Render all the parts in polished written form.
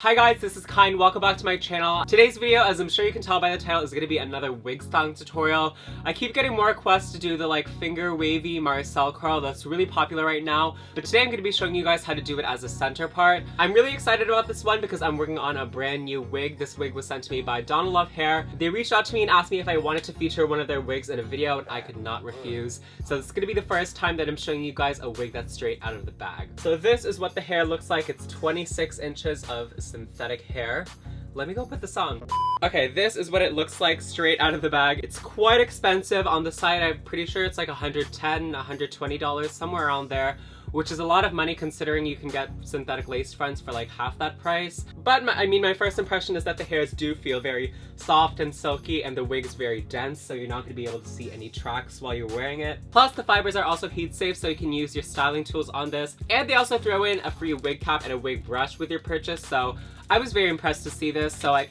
Hi guys, this is Kyne. Welcome back to my channel. Today's video, as I'm sure you can tell by the title, is going to be another wig styling tutorial. I keep getting more requests to do the finger wavy Marcel curl that's really popular right now, but today I'm going to be showing you guys how to do it as a center part. I'm really excited about this one because I'm working on a brand new wig. This wig was sent to me by Dona Love Hair. They reached out to me and asked me if I wanted to feature one of their wigs in a video, and I could not refuse. So it's going to be the first time that I'm showing you guys a wig that's straight out of the bag. So this is what the hair looks like. It's 26 inches of synthetic hair. Let me go put this on. Okay, this is what it looks like straight out of the bag. It's quite expensive. On the site, I'm pretty sure it's like $110, $120, somewhere around there, which is a lot of money considering you can get synthetic lace fronts for like half that price. But my first impression is that the hairs do feel very soft and silky, and the wig is very dense, so you're not going to be able to see any tracks while you're wearing it. Plus, the fibers are also heat safe, so you can use your styling tools on this. And they also throw in a free wig cap and a wig brush with your purchase, so I was very impressed to see this. So I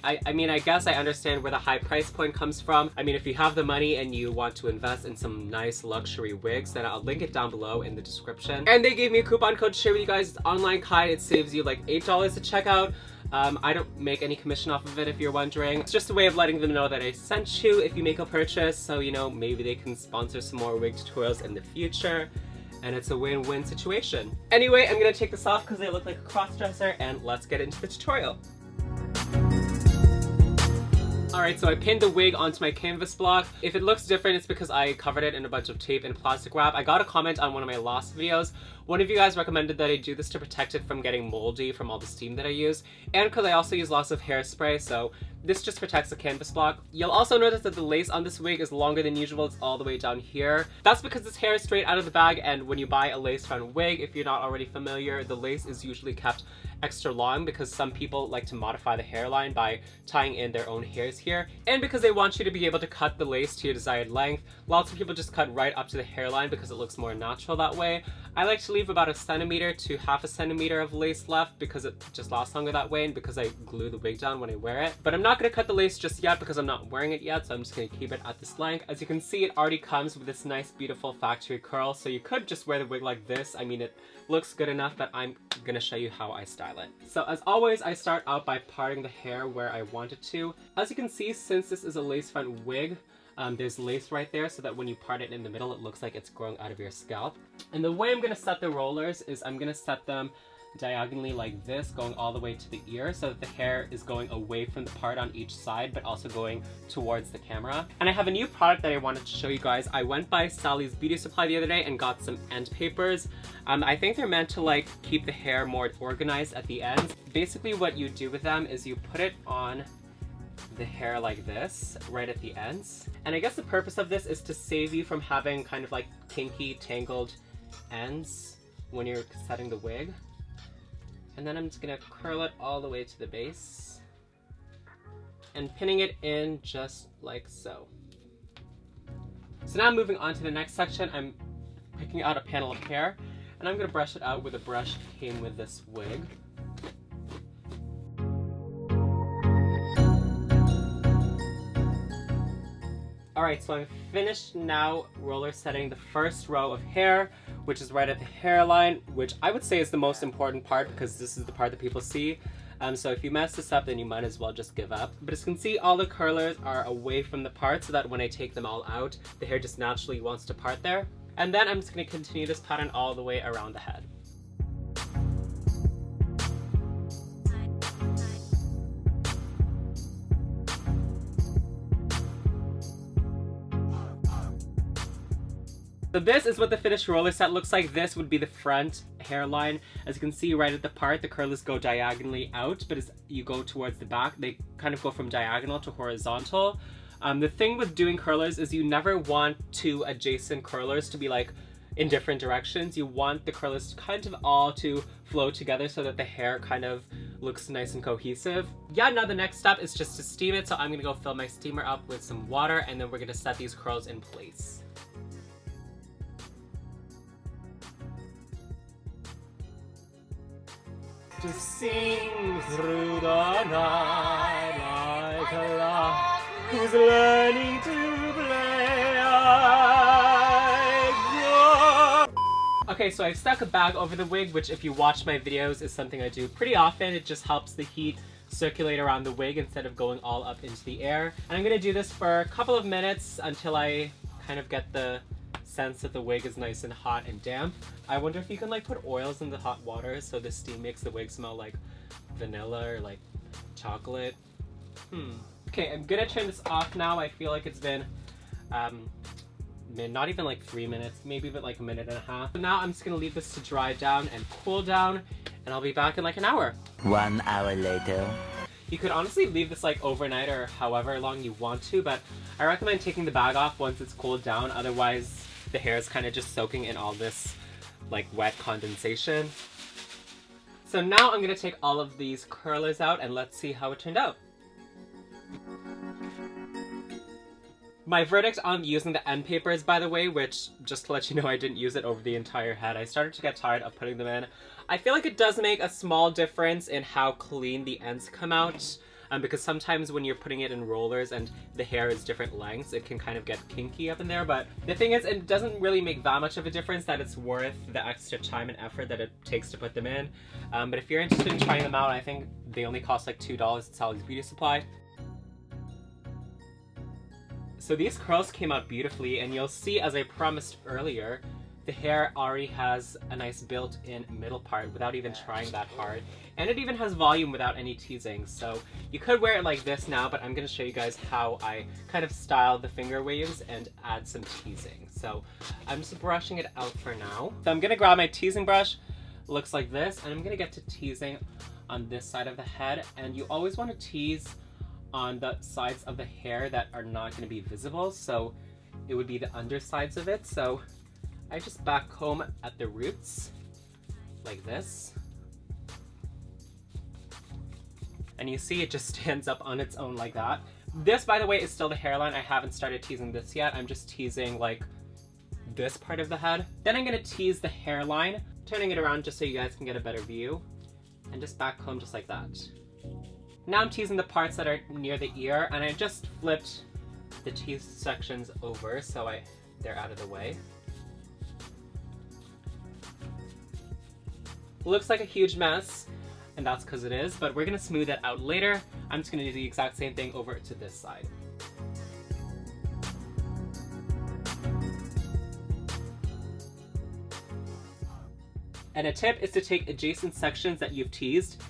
guess I understand where the high price point comes from. I mean, if you have the money and you want to invest in some nice luxury wigs, then I'll link it down below in the description. And they gave me a coupon code to share with you guys. It's onlinekyne. It saves you like $8 at checkout. I don't make any commission off of it, if you're wondering. It's just a way of letting them know that I sent you if you make a purchase, so you know, maybe they can sponsor some more wig tutorials in the future. And it's a win-win situation. Anyway, I'm gonna take this off because I look like a cross-dresser, and let's get into the tutorial. Alright, so I pinned the wig onto my canvas block. If it looks different, it's because I covered it in a bunch of tape and plastic wrap. I got a comment on one of my last videos. One of you guys recommended that I do this to protect it from getting moldy from all the steam that I use, and because I also use lots of hairspray, so this just protects the canvas block. You'll also notice that the lace on this wig is longer than usual. It's all the way down here. That's because this hair is straight out of the bag, and when you buy a lace front wig, if you're not already familiar, the lace is usually kept extra long because some people like to modify the hairline by tying in their own hairs here, and because they want you to be able to cut the lace to your desired length. Lots of people just cut right up to the hairline because it looks more natural that way. I like to leave about 1 centimeter to half a centimeter of lace left because it just lasts longer that way, and because I glue the wig down when I wear it. But I'm not going to cut the lace just yet because I'm not wearing it yet, so I'm just going to keep it at this length. As you can see, it already comes with this nice beautiful factory curl, so you could just wear the wig like this. I mean, it looks good enough, but I'm going to show you how I style it. So as always, I start out by parting the hair where I want it to. As you can see, since this is a lace front wig, there's lace right there so that when you part it in the middle, it looks like it's growing out of your scalp. And the way I'm going to set the rollers is I'm going to set them diagonally like this, going all the way to the ear, so that the hair is going away from the part on each side, but also going towards the camera. And I have a new product that I wanted to show you guys. I went by Sally's Beauty Supply the other day and got some end papers. I think they're meant to keep the hair more organized at the ends. Basically what you do with them is you put it on the hair like this, right at the ends. And I guess the purpose of this is to save you from having kind of kinky, tangled ends when you're setting the wig. And then I'm just gonna curl it all the way to the base and pinning it in just like so. So now moving on to the next section, I'm picking out a panel of hair, and I'm gonna brush it out with a brush that came with this wig. Alright, so I'm finished now roller setting the first row of hair, which is right at the hairline, which I would say is the most important part because this is the part that people see. So if you mess this up, then you might as well just give up. But as you can see, all the curlers are away from the part so that when I take them all out, the hair just naturally wants to part there. And then I'm just going to continue this pattern all the way around the head. So this is what the finished roller set looks like. This would be the front hairline. As you can see right at the part, the curlers go diagonally out, but as you go towards the back, they kind of go from diagonal to horizontal. The thing with doing curlers is you never want two adjacent curlers to be in different directions. You want the curlers kind of all to flow together so that the hair kind of looks nice and cohesive. Yeah, now the next step is just to steam it. So I'm gonna go fill my steamer up with some water, and then we're gonna set these curls in place. To sing through the night like a lark who's learning to play. Okay, Okay, so I've stuck a bag over the wig, which if you watch my videos is something I do pretty often. It just helps the heat circulate around the wig instead of going all up into the air. And I'm gonna do this for a couple of minutes until I kind of get the sense that the wig is nice and hot and damp. I wonder if you can like put oils in the hot water so the steam makes the wig smell like vanilla or like chocolate. Okay, I'm gonna turn this off now. I feel like it's been not even like 3 minutes, maybe but like a minute and a half. So now I'm just gonna leave this to dry down and cool down, and I'll be back in like an hour. 1 hour later. You could honestly leave this like overnight or however long you want to, but I recommend taking the bag off once it's cooled down, otherwise the hair is kind of just soaking in all this like wet condensation. So now I'm gonna take all of these curlers out and let's see how it turned out. My verdict on using the end papers, by the way, which, just to let you know, I didn't use it over the entire head. I started to get tired of putting them in. I feel like it does make a small difference in how clean the ends come out, because sometimes when you're putting it in rollers and the hair is different lengths, it can kind of get kinky up in there. But the thing is, it doesn't really make that much of a difference that it's worth the extra time and effort that it takes to put them in. But if you're interested in trying them out, I think they only cost like $2 at Sally's Beauty Supply. So these curls came out beautifully, and you'll see, as I promised earlier, the hair already has a nice built-in middle part without even trying that hard. And it even has volume without any teasing. So you could wear it like this now, but I'm going to show you guys how I kind of style the finger waves and add some teasing. So I'm just brushing it out for now. So I'm going to grab my teasing brush, looks like this, and I'm going to get to teasing on this side of the head. And you always want to tease on the sides of the hair that are not going to be visible, so it would be the undersides of it. So I just back comb at the roots like this, and you see it just stands up on its own like that. This, by the way, is still the hairline. I haven't started teasing this yet. I'm just teasing like this part of the head. Then I'm going to tease the hairline, turning it around just so you guys can get a better view, and just back comb just like that. Now I'm teasing the parts that are near the ear, and I just flipped the teased sections over so they're out of the way. Looks like a huge mess, and that's because it is, but we're going to smooth that out later. I'm just going to do the exact same thing over to this side. And a tip is to take adjacent sections that you've teased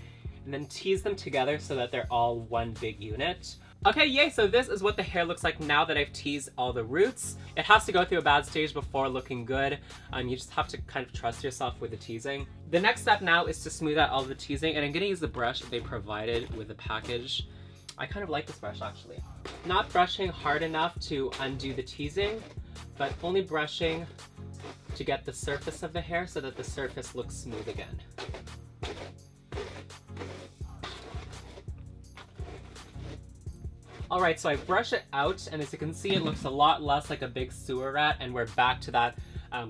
and then tease them together so that they're all one big unit. Okay, yay, so this is what the hair looks like now that I've teased all the roots. It has to go through a bad stage before looking good, and you just have to kind of trust yourself with the teasing. The next step now is to smooth out all the teasing, and I'm gonna use the brush they provided with the package. I kind of like this brush actually. Not brushing hard enough to undo the teasing, but only brushing to get the surface of the hair so that the surface looks smooth again. Alright, so I brush it out, and as you can see, it looks a lot less like a big sewer rat, and we're back to that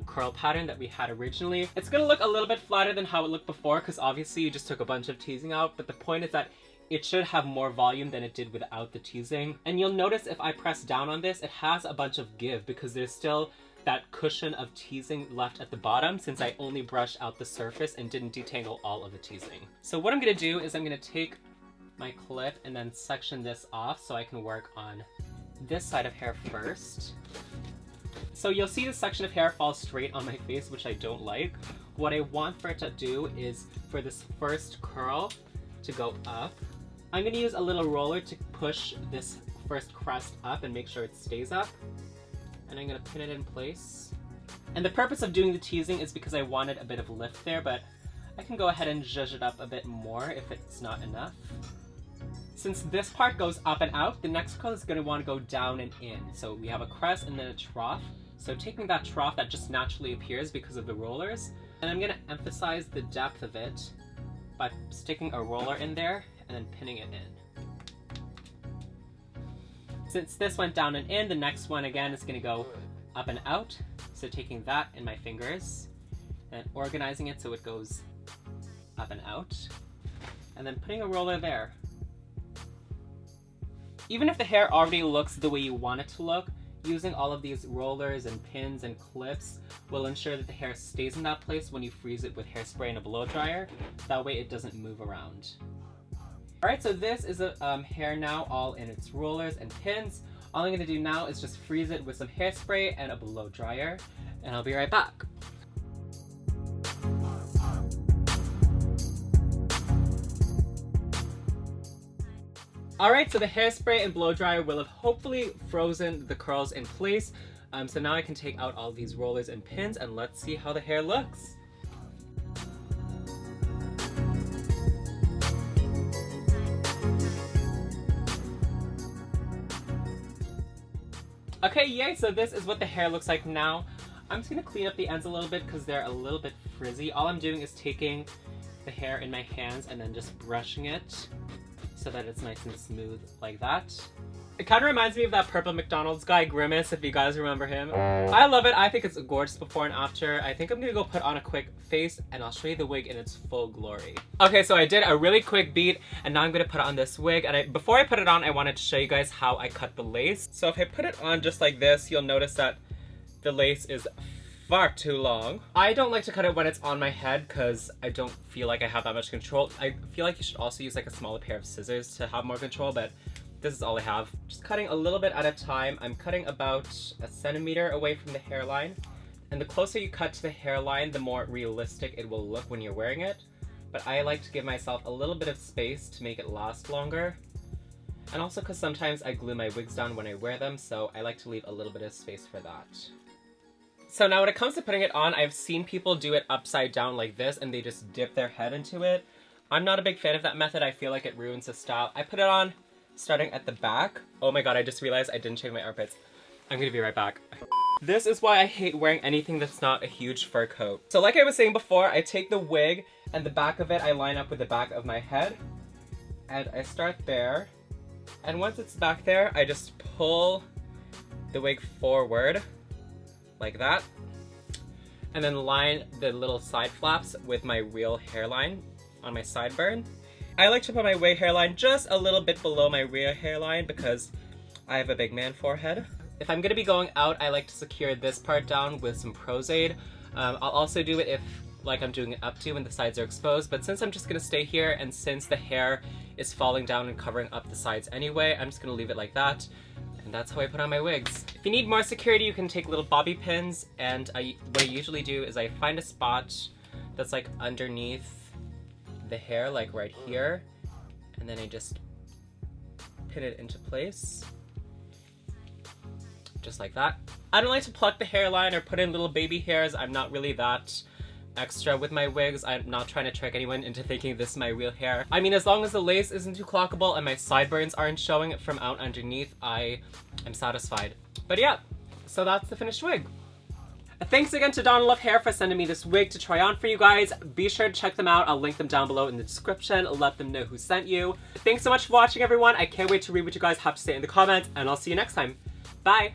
curl pattern that we had originally. It's gonna look a little bit flatter than how it looked before, because obviously you just took a bunch of teasing out, but the point is that it should have more volume than it did without the teasing. And you'll notice if I press down on this, it has a bunch of give, because there's still that cushion of teasing left at the bottom, since I only brushed out the surface and didn't detangle all of the teasing. So what I'm gonna do is I'm gonna take my clip and then section this off so I can work on this side of hair first. So you'll see this section of hair fall straight on my face, which I don't like. What I want for it to do is for this first curl to go up. I'm going to use a little roller to push this first crest up and make sure it stays up. And I'm going to pin it in place. And the purpose of doing the teasing is because I wanted a bit of lift there, but I can go ahead and zhuzh it up a bit more if it's not enough. Since this part goes up and out, the next curl is going to want to go down and in. So we have a crest and then a trough. So taking that trough that just naturally appears because of the rollers, and I'm going to emphasize the depth of it by sticking a roller in there and then pinning it in. Since this went down and in, the next one again is going to go up and out. So taking that in my fingers and organizing it so it goes up and out, and then putting a roller there. Even if the hair already looks the way you want it to look, using all of these rollers and pins and clips will ensure that the hair stays in that place when you freeze it with hairspray and a blow dryer. That way it doesn't move around. Alright, so this is a hair now all in its rollers and pins. All I'm going to do now is just freeze it with some hairspray and a blow dryer, and I'll be right back. Alright, so the hairspray and blow dryer will have hopefully frozen the curls in place. So now I can take out all these rollers and pins and let's see how the hair looks. Okay, yay, so this is what the hair looks like now. I'm just going to clean up the ends a little bit because they're a little bit frizzy. All I'm doing is taking the hair in my hands and then just brushing it so that it's nice and smooth like that. It kind of reminds me of that purple McDonald's guy, Grimace, if you guys remember him. I love it. I think it's gorgeous before and after. I think I'm going to go put on a quick face and I'll show you the wig in its full glory. Okay, so I did a really quick beat and now I'm going to put on this wig. And before I put it on, I wanted to show you guys how I cut the lace. So if I put it on just like this, you'll notice that the lace is far too long. I don't like to cut it when it's on my head because I don't feel like I have that much control. I feel like you should also use like a smaller pair of scissors to have more control, but this is all I have. Just cutting a little bit at a time. I'm cutting about a centimeter away from the hairline. And the closer you cut to the hairline, the more realistic it will look when you're wearing it. But I like to give myself a little bit of space to make it last longer. And also because sometimes I glue my wigs down when I wear them, so I like to leave a little bit of space for that. So now when it comes to putting it on, I've seen people do it upside down like this and they just dip their head into it. I'm not a big fan of that method. I feel like it ruins the style. I put it on starting at the back. Oh my god, I just realized I didn't shave my armpits. I'm gonna be right back. This is why I hate wearing anything that's not a huge fur coat. So like I was saying before, I take the wig and the back of it I line up with the back of my head. And I start there. And once it's back there, I just pull the wig forward like that. And then line the little side flaps with my real hairline on my sideburn. I like to put my wig hairline just a little bit below my real hairline because I have a big man forehead. If I'm going to be going out, I like to secure this part down with some Pros-Aid. I'll also do it if like I'm doing it up to when the sides are exposed, but since I'm just going to stay here and since the hair is falling down and covering up the sides anyway, I'm just going to leave it like that. And that's how I put on my wigs. If you need more security, you can take little bobby pins, and what I usually do is I find a spot that's like underneath the hair, like right here, and then I just pin it into place just like that. I don't like to pluck the hairline or put in little baby hairs. I'm not really that extra with my wigs. I'm not trying to trick anyone into thinking this is my real hair. I mean, as long as the lace isn't too clockable and my sideburns aren't showing from out underneath, I am satisfied. But yeah, so that's the finished wig. Thanks again to Dona Love Hair for sending me this wig to try on for you guys. Be sure to check them out. I'll link them down below in the description. Let them know who sent you. Thanks so much for watching, everyone. I can't wait to read what you guys have to say in the comments, and I'll see you next time. Bye!